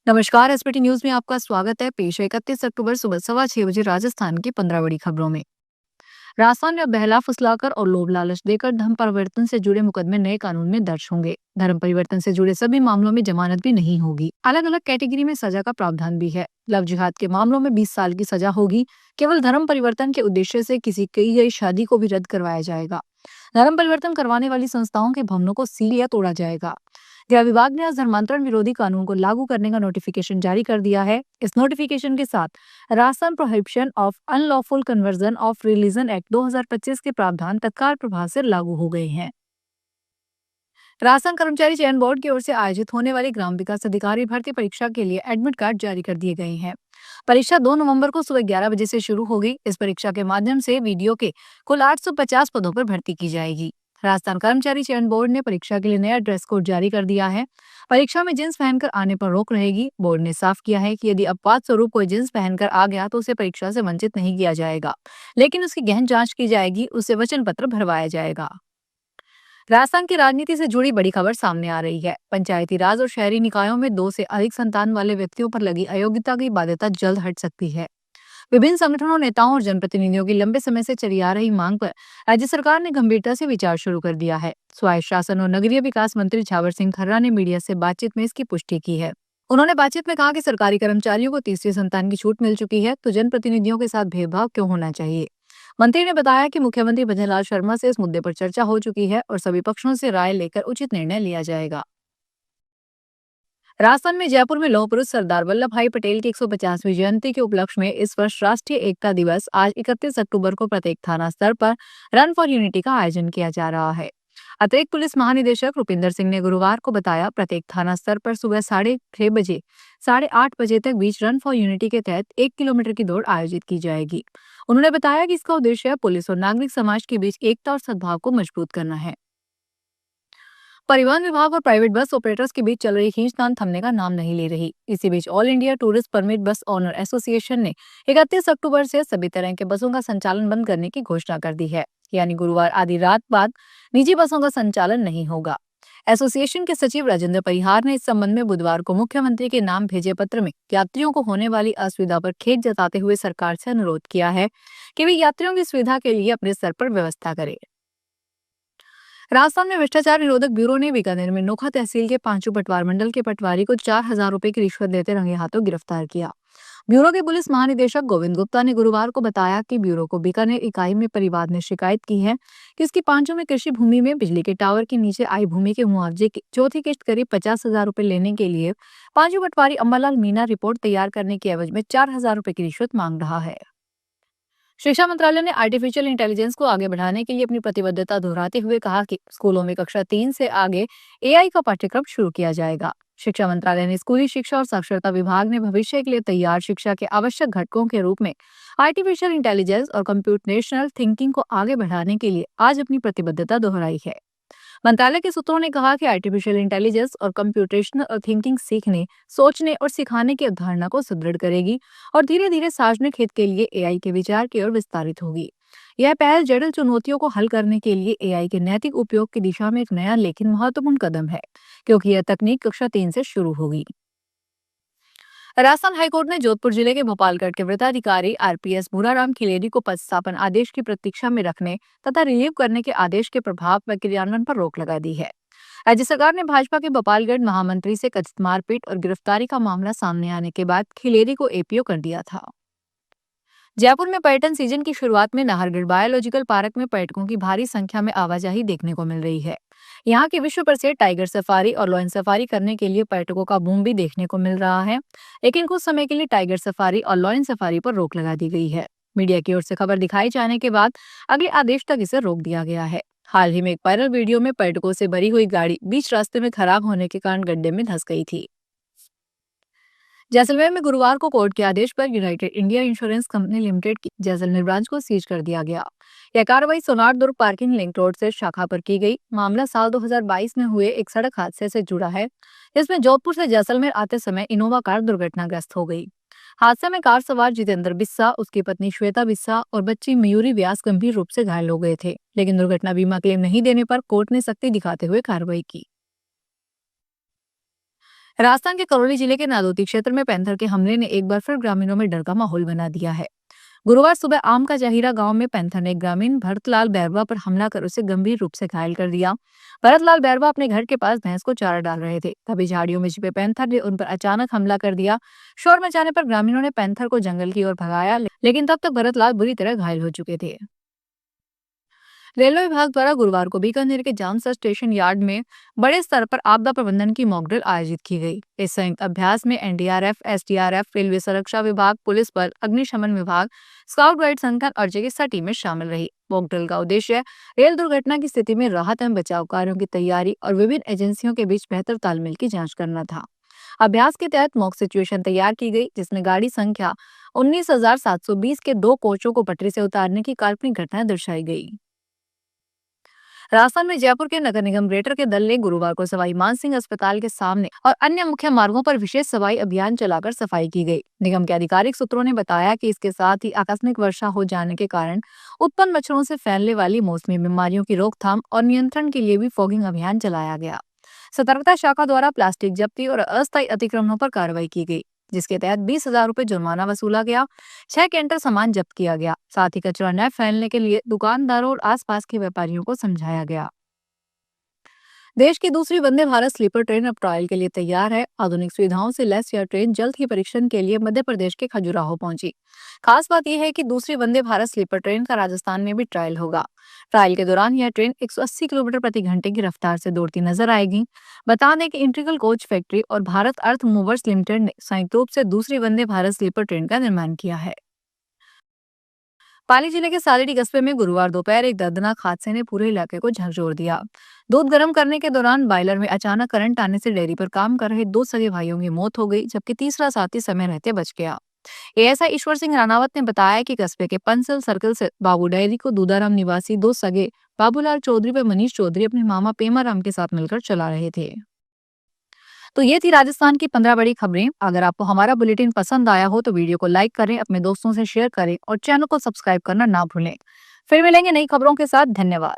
नमस्कार। SPT news में आपका स्वागत है। पेश है 31 अक्टूबर सुबह 6:15 राजस्थान की 15 बड़ी खबरों में। राजस्थान में अब बहला फुसलाकर और लोभ लालच देकर धर्म परिवर्तन से जुड़े मुकदमे नए कानून में दर्ज होंगे। धर्म परिवर्तन से जुड़े सभी मामलों में जमानत भी नहीं होगी। अलग अलग कैटेगरी में सजा का प्रावधान भी है। लव जिहाद के मामलों में 20 साल की सजा होगी। केवल धर्म परिवर्तन के उद्देश्य से किसी की गई शादी को भी रद्द करवाया जाएगा। धर्म परिवर्तन करवाने वाली संस्थाओं के भवनों को सील या तोड़ा जाएगा। गृह विभाग ने आज धर्मांतरण विरोधी कानून को लागू करने का नोटिफिकेशन जारी कर दिया है। इस नोटिफिकेशन के साथ Rajasthan prohibition of unlawful conversion of religion act 2025 के प्रावधान तत्काल प्रभाव से लागू हो गए हैं। राजस्थान कर्मचारी चयन बोर्ड की ओर से आयोजित होने वाली ग्राम विकास अधिकारी भर्ती परीक्षा के लिए एडमिट कार्ड जारी कर दिए गए हैं। परीक्षा 2 नवंबर को सुबह 11 बजे से शुरू होगी। इस परीक्षा के माध्यम से वीडियो के कुल 850 पदों पर भर्ती की जाएगी। राजस्थान कर्मचारी चयन बोर्ड ने परीक्षा के लिए नया ड्रेस कोड जारी कर दिया है। परीक्षा में जींस पहनकर आने पर रोक रहेगी। बोर्ड ने साफ किया है कि यदि अपवाद स्वरूप कोई जींस पहनकर आ गया तो उसे परीक्षा से वंचित नहीं किया जाएगा, लेकिन उसकी गहन जांच की जाएगी, उसे वचन पत्र भरवाया जाएगा। राजस्थान की राजनीति से जुड़ी बड़ी खबर सामने आ रही है। पंचायती राज और शहरी निकायों में 2 से अधिक संतान वाले व्यक्तियों पर लगी अयोग्यता की बाध्यता जल्द हट सकती है। विभिन्न संगठनों, नेताओं और जनप्रतिनिधियों की लंबे समय से चली आ रही मांग पर राज्य सरकार ने गंभीरता से विचार शुरू कर दिया है। स्वायत्त शासन और नगरीय विकास मंत्री झावर सिंह खर्रा ने मीडिया से बातचीत में इसकी पुष्टि की है। उन्होंने बातचीत में कहा कि सरकारी कर्मचारियों को तीसरी संतान की छूट मिल चुकी है, तो जनप्रतिनिधियों के साथ भेदभाव क्यों होना चाहिए। मंत्री ने बताया कि मुख्यमंत्री भजनलाल शर्मा से इस मुद्दे पर चर्चा हो चुकी है और सभी पक्षों से राय लेकर उचित निर्णय लिया जाएगा। राजस्थान में जयपुर में लौह पुरुष सरदार वल्लभ भाई पटेल की 150वीं जयंती के उपलक्ष्य में इस वर्ष राष्ट्रीय एकता दिवस आज 31 अक्टूबर को प्रत्येक थाना स्तर पर रन फॉर यूनिटी का आयोजन किया जा रहा है। अतिरिक्त पुलिस महानिदेशक रुपिंदर सिंह ने गुरुवार को बताया, प्रत्येक थाना स्तर पर सुबह 6:30 बजे 8:30 तक बीच रन फॉर यूनिटी के तहत 1 किलोमीटर की दौड़ आयोजित की जाएगी। उन्होंने बताया कि इसका उद्देश्य पुलिस और नागरिक समाज के बीच एकता और सद्भाव को मजबूत करना है। परिवहन विभाग और प्राइवेट बस ऑपरेटर्स के बीच चल रही खींचतान थमने का नाम नहीं ले रही। इसी बीच ऑल इंडिया टूरिस्ट परमिट बस ओनर एसोसिएशन ने 31 अक्टूबर से सभी तरह के बसों का संचालन बंद करने की घोषणा कर दी है। यानी गुरुवार आधी रात बाद निजी बसों का संचालन नहीं होगा। एसोसिएशन के सचिव राजेंद्र परिहार ने इस संबंध में बुधवार को मुख्यमंत्री के नाम भेजे पत्र में यात्रियों को होने वाली असुविधा पर खेद जताते हुए सरकार से अनुरोध किया है कि वे यात्रियों की सुविधा के लिए अपने स्तर पर व्यवस्था करे। राजस्थान में भ्रष्टाचार निरोधक ब्यूरो ने बीकानेर में नोखा तहसील के पांचू पटवार मंडल के पटवारी को 4,000 रुपए की रिश्वत देते रंगे हाथों गिरफ्तार किया। ब्यूरो के पुलिस महानिदेशक गोविंद गुप्ता ने गुरुवार को बताया कि ब्यूरो को बीकानेर इकाई में परिवार ने शिकायत की है कि उसकी पांचू में कृषि भूमि में बिजली के टावर के नीचे आई भूमि के मुआवजे की चौथी किश्त करीब 50,000 रुपए लेने के लिए पांचू पटवारी अंबालाल मीणा रिपोर्ट तैयार करने की एवज में 4,000 रुपए की रिश्वत मांग रहा है। शिक्षा मंत्रालय ने आर्टिफिशियल इंटेलिजेंस को आगे बढ़ाने के लिए अपनी प्रतिबद्धता दोहराते हुए कहा कि स्कूलों में कक्षा 3 से आगे एआई का पाठ्यक्रम शुरू किया जाएगा। शिक्षा मंत्रालय ने स्कूली शिक्षा और साक्षरता विभाग ने भविष्य के लिए तैयार शिक्षा के आवश्यक घटकों के रूप में आर्टिफिशियल इंटेलिजेंस और कंप्यूटेशनल थिंकिंग को आगे बढ़ाने के लिए आज अपनी प्रतिबद्धता दोहराई है। मंत्रालय के सूत्रों ने कहा कि आर्टिफिशियल इंटेलिजेंस और कंप्यूटेशनल थिंकिंग सीखने, सोचने और सिखाने की अवधारणा को सुदृढ़ करेगी और धीरे धीरे सार्वजनिक हित के लिए एआई के विचार की ओर विस्तारित होगी। यह पहल जटिल चुनौतियों को हल करने के लिए एआई के नैतिक उपयोग की दिशा में एक नया लेकिन महत्वपूर्ण कदम है, क्योंकि यह तकनीक कक्षा 3 से शुरू होगी। राजस्थान हाईकोर्ट ने जोधपुर जिले के भोपालगढ़ के वृत्ताधिकारी आरपीएस भूराराम खिलेरी को पदस्थापन आदेश की प्रतीक्षा में रखने तथा रिलीव करने के आदेश के प्रभाव व क्रियान्वयन पर रोक लगा दी है। राज्य सरकार ने भाजपा के भोपालगढ़ महामंत्री से कथित मारपीट और गिरफ्तारी का मामला सामने आने के बाद खिलेरी को एपीओ कर दिया था। जयपुर में पर्यटन सीजन की शुरुआत में नाहरगढ़ बायोलॉजिकल पार्क में पर्यटकों की भारी संख्या में आवाजाही देखने को मिल रही है। यहाँ की विश्व प्रसिद्ध टाइगर सफारी और लॉयन सफारी करने के लिए पर्यटकों का बूम भी देखने को मिल रहा है, लेकिन कुछ समय के लिए टाइगर सफारी और लॉयन सफारी पर रोक लगा दी गई है। मीडिया की ओर से खबर दिखाई जाने के बाद अगले आदेश तक इसे रोक दिया गया है। हाल ही में एक वायरल वीडियो में पर्यटकों से भरी हुई गाड़ी बीच रास्ते में खराब होने के कारण गड्ढे में धंस गई थी। जैसलमेर में गुरुवार को कोर्ट के आदेश पर United India insurance company limited की जैसलमेर ब्रांच को सीज कर दिया गया। यह कार्रवाई सोनार दुर्ग पार्किंग लिंक रोड से शाखा पर की गई। मामला साल 2022 में हुए एक सड़क हादसे से जुड़ा है, जिसमें जोधपुर से जैसलमेर आते समय इनोवा कार दुर्घटनाग्रस्त हो गई। हादसे में कार सवार जितेंद्र बिस्सा, उसकी पत्नी श्वेता बिस्सा और बच्ची मयूरी व्यास गंभीर रूप से घायल हो गए थे, लेकिन दुर्घटना बीमा क्लेम नहीं देने पर कोर्ट ने सख्ती दिखाते हुए कार्रवाई की। राजस्थान के करौली जिले के नादौती क्षेत्र में पैंथर के हमले ने एक बार फिर ग्रामीणों में डर का माहौल बना दिया है। गुरुवार सुबह आम का जहीरा गांव में पैंथर ने एक ग्रामीण भरतलाल बैरवा पर हमला कर उसे गंभीर रूप से घायल कर दिया। भरतलाल बैरवा अपने घर के पास भैंस को चारा डाल रहे थे, तभी झाड़ियों में छिपे पैंथर ने उन पर अचानक हमला कर दिया। शोर मचाने पर ग्रामीणों ने पैंथर को जंगल की ओर भगाया, लेकिन तब तक भरतलाल बुरी तरह घायल हो चुके थे। रेलवे विभाग द्वारा गुरुवार को बीकानेर के जानसर स्टेशन यार्ड में बड़े स्तर पर आपदा प्रबंधन की मॉक ड्रिल आयोजित की गई। इस संयुक्त अभ्यास में एनडीआरएफ, एसडीआरएफ, रेलवे सुरक्षा विभाग, पुलिस बल, अग्निशमन विभाग, स्काउट गाइड संगठन और चिकित्सा टीमें शामिल रही। मॉक ड्रिल का उद्देश्य रेल दुर्घटना की स्थिति में राहत एवं बचाव कार्यों की तैयारी और विभिन्न एजेंसियों के बीच बेहतर तालमेल की जाँच करना था। अभ्यास के तहत मॉक सिचुएशन तैयार की गई, जिसमें गाड़ी संख्या 19,720 के 2 कोचों को पटरी से उतारने की काल्पनिक घटनाएं दर्शाई गई। राजस्थान में जयपुर के नगर निगम रेटर के दल ने गुरुवार को सवाई मानसिंह अस्पताल के सामने और अन्य मुख्य मार्गों पर विशेष सफाई अभियान चलाकर सफाई की गई। निगम के आधिकारिक सूत्रों ने बताया कि इसके साथ ही आकस्मिक वर्षा हो जाने के कारण उत्पन्न मच्छरों से फैलने वाली मौसमी बीमारियों की रोकथाम और नियंत्रण के लिए भी फॉगिंग अभियान चलाया गया। सतर्कता शाखा द्वारा प्लास्टिक जब्ती और अस्थायी अतिक्रमणों पर कार्रवाई की गई, जिसके तहत 20,000 रुपए जुर्माना वसूला गया। 6 कैंटर सामान जब्त किया गया। साथ ही कचरा न फैलने के लिए दुकानदारों और आसपास के व्यापारियों को समझाया गया। देश की दूसरी वंदे भारत स्लीपर ट्रेन अब ट्रायल के लिए तैयार है। आधुनिक सुविधाओं से लैस यह ट्रेन जल्द ही परीक्षण के लिए मध्य प्रदेश के खजुराहो पहुंची। खास बात यह है कि दूसरी वंदे भारत स्लीपर ट्रेन का राजस्थान में भी ट्रायल होगा। ट्रायल के दौरान यह ट्रेन 180 किलोमीटर प्रति घंटे की रफ्तार से दौड़ती नजर आएगी। बता दें कि इंटीग्रल कोच फैक्ट्री और भारत अर्थ मूवर्स लिमिटेड ने संयुक्त रूप से दूसरी वंदे भारत स्लीपर ट्रेन का निर्माण किया है। पाली जिले के सालेडी कस्बे में गुरुवार दोपहर एक दर्दनाक हादसे ने पूरे इलाके को झकझोर दिया। दूध गर्म करने के दौरान बॉयलर में अचानक करंट आने से डेयरी पर काम कर रहे 2 सगे भाइयों की मौत हो गई, जबकि तीसरा साथी समय रहते बच गया। एएसआई ईश्वर सिंह राणावत ने बताया कि कस्बे के पंसल सर्कल से बाबू डेयरी को दूधाराम निवासी 2 सगे बाबूलाल चौधरी व मनीष चौधरी अपने मामा पेमाराम के साथ मिलकर चला रहे थे। तो ये थी राजस्थान की 15 बड़ी खबरें। अगर आपको हमारा बुलेटिन पसंद आया हो तो वीडियो को लाइक करें, अपने दोस्तों से शेयर करें और चैनल को सब्सक्राइब करना ना भूलें। फिर मिलेंगे नई खबरों के साथ। धन्यवाद।